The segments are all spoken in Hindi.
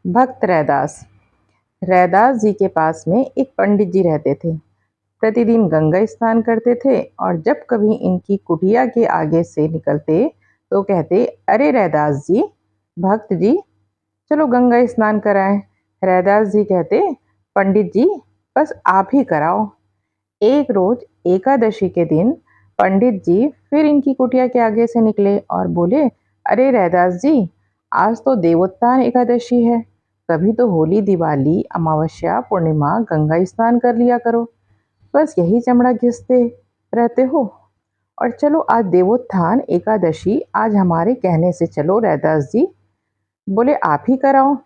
भक्त रैदास। रैदास जी के पास में एक पंडित जी रहते थे। प्रतिदिन गंगा स्नान करते थे और जब कभी इनकी कुटिया के आगे से निकलते तो कहते, अरे रैदास जी, भक्त जी, चलो गंगा स्नान कराएं। रैदास जी कहते, पंडित जी, बस आप ही कराओ। एक रोज एकादशी के दिन पंडित जी फिर इनकी कुटिया के आगे से निकले और बोले, अरे रैदास जी, आज तो देवोत्थान एकादशी है। कभी तो होली, दिवाली, अमावस्या, पूर्णिमा गंगा स्नान कर लिया करो। बस यही चमड़ा घिसते रहते हो। और चलो आज देवोत्थान एकादशी, आज हमारे कहने से चलो रैदास जी। बोले, आप ही कराओ।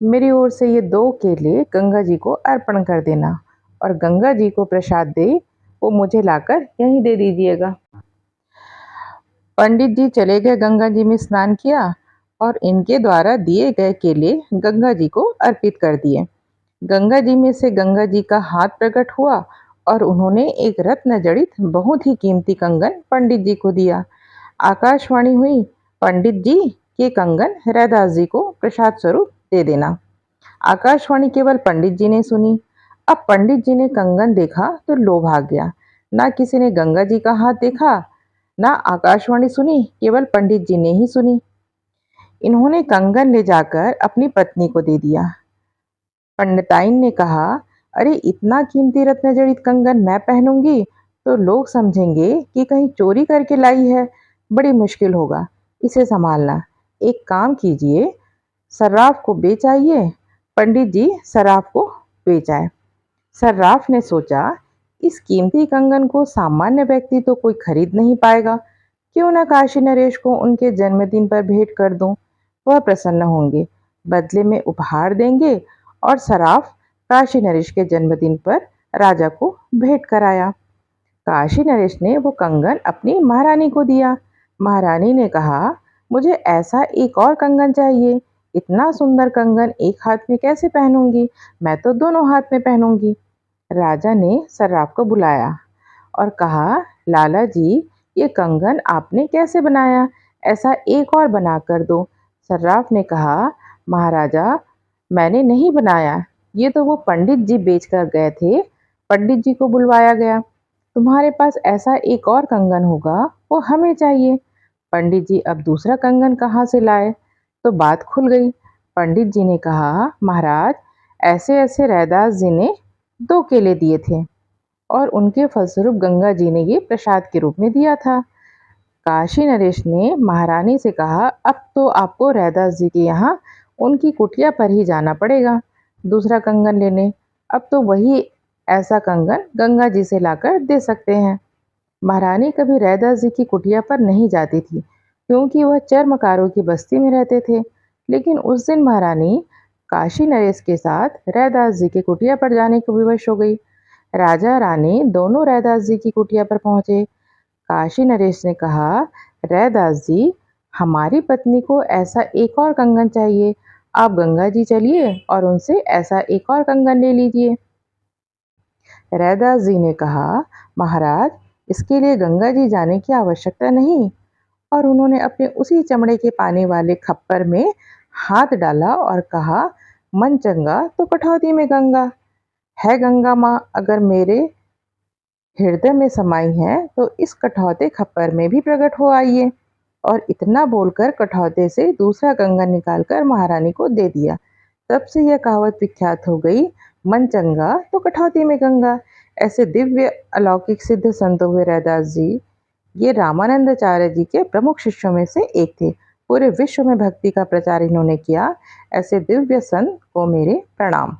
मेरी ओर से ये 2 केले गंगा जी को अर्पण कर देना और गंगा जी को प्रसाद दे वो मुझे लाकर यहीं दे दीजिएगा। पंडित जी चले गए, गंगा जी में स्नान किया और इनके द्वारा दिए गए केले गंगा जी को अर्पित कर दिए। गंगा जी में से गंगा जी का हाथ प्रकट हुआ और उन्होंने एक रत्न जड़ित बहुत ही कीमती कंगन पंडित जी को दिया। आकाशवाणी हुई, पंडित जी के कंगन रैदास जी को प्रसाद स्वरूप दे देना। आकाशवाणी केवल पंडित जी ने सुनी। अब पंडित जी ने कंगन देखा तो लोभ आ गया। ना किसी ने गंगा जी का हाथ देखा, ना आकाशवाणी सुनी, केवल पंडित जी ने ही सुनी। इन्होंने कंगन ले जाकर अपनी पत्नी को दे दिया। पंडिताइन ने कहा, अरे इतना कीमती रत्न जड़ित कंगन मैं पहनूंगी तो लोग समझेंगे कि कहीं चोरी करके लाई है। बड़ी मुश्किल होगा इसे संभालना। एक काम कीजिए, सर्राफ को बेच आइए। पंडित जी सर्राफ को बेच आए। सर्राफ ने सोचा, इस कीमती कंगन को सामान्य व्यक्ति तो कोई खरीद नहीं पाएगा, क्यों न काशी नरेश को उनके जन्मदिन पर भेंट कर दूं। वह प्रसन्न होंगे, बदले में उपहार देंगे। और सर्राफ काशी नरेश के जन्मदिन पर राजा को भेंट कराया। काशी नरेश ने वो कंगन अपनी महारानी को दिया। महारानी ने कहा, मुझे ऐसा एक और कंगन चाहिए। इतना सुंदर कंगन एक हाथ में कैसे पहनूंगी, मैं तो दोनों हाथ में पहनूंगी। राजा ने सर्राफ को बुलाया और कहा, लाला जी, ये कंगन आपने कैसे बनाया? ऐसा एक और बना कर दो। सर्राफ ने कहा, महाराजा, मैंने नहीं बनाया, ये तो वो पंडित जी बेच कर गए थे। पंडित जी को बुलवाया गया। तुम्हारे पास ऐसा एक और कंगन होगा, वो हमें चाहिए। पंडित जी अब दूसरा कंगन कहाँ से लाए? तो बात खुल गई। पंडित जी ने कहा, महाराज, ऐसे ऐसे रैदास जी ने 2 केले दिए थे और उनके फलस्वरूप गंगा जी ने ये प्रसाद के रूप में दिया था। काशी नरेश ने महारानी से कहा, अब तो आपको रैदास जी के यहाँ उनकी कुटिया पर ही जाना पड़ेगा दूसरा कंगन लेने। अब तो वही ऐसा कंगन गंगा जी से लाकर दे सकते हैं। महारानी कभी रैदास जी की कुटिया पर नहीं जाती थी, क्योंकि वह चर्मकारों की बस्ती में रहते थे। लेकिन उस दिन महारानी काशी नरेश के साथ रैदास जी की कुटिया पर जाने को विवश हो गई। राजा रानी दोनों रैदास जी की कुटिया पर पहुंचे। काशी नरेश ने कहा, रैदास जी, हमारी पत्नी को ऐसा एक और कंगन चाहिए। आप गंगा जी चलिए और उनसे ऐसा एक और कंगन ले लीजिए। रैदास जी ने कहा, महाराज, इसके लिए गंगा जी जाने की आवश्यकता नहीं। और उन्होंने अपने उसी चमड़े के पानी वाले खप्पर में हाथ डाला और कहा, मन चंगा तो कठौती में गंगा है। गंगा माँ अगर मेरे हृदय में समाई है तो इस कठौते खप्पर में भी प्रकट हो आइए। और इतना बोलकर कठौते से दूसरा कंगन निकालकर महारानी को दे दिया। तब से यह कहावत विख्यात हो गई, मन चंगा तो कठौती में गंगा। ऐसे दिव्य अलौकिक सिद्ध संत हुए रैदास जी, ये रामानंदाचार्य जी के प्रमुख शिष्यों में से एक थे। पूरे विश्व में भक्ति का प्रचार इन्होंने किया। ऐसे दिव्य संत को मेरे प्रणाम।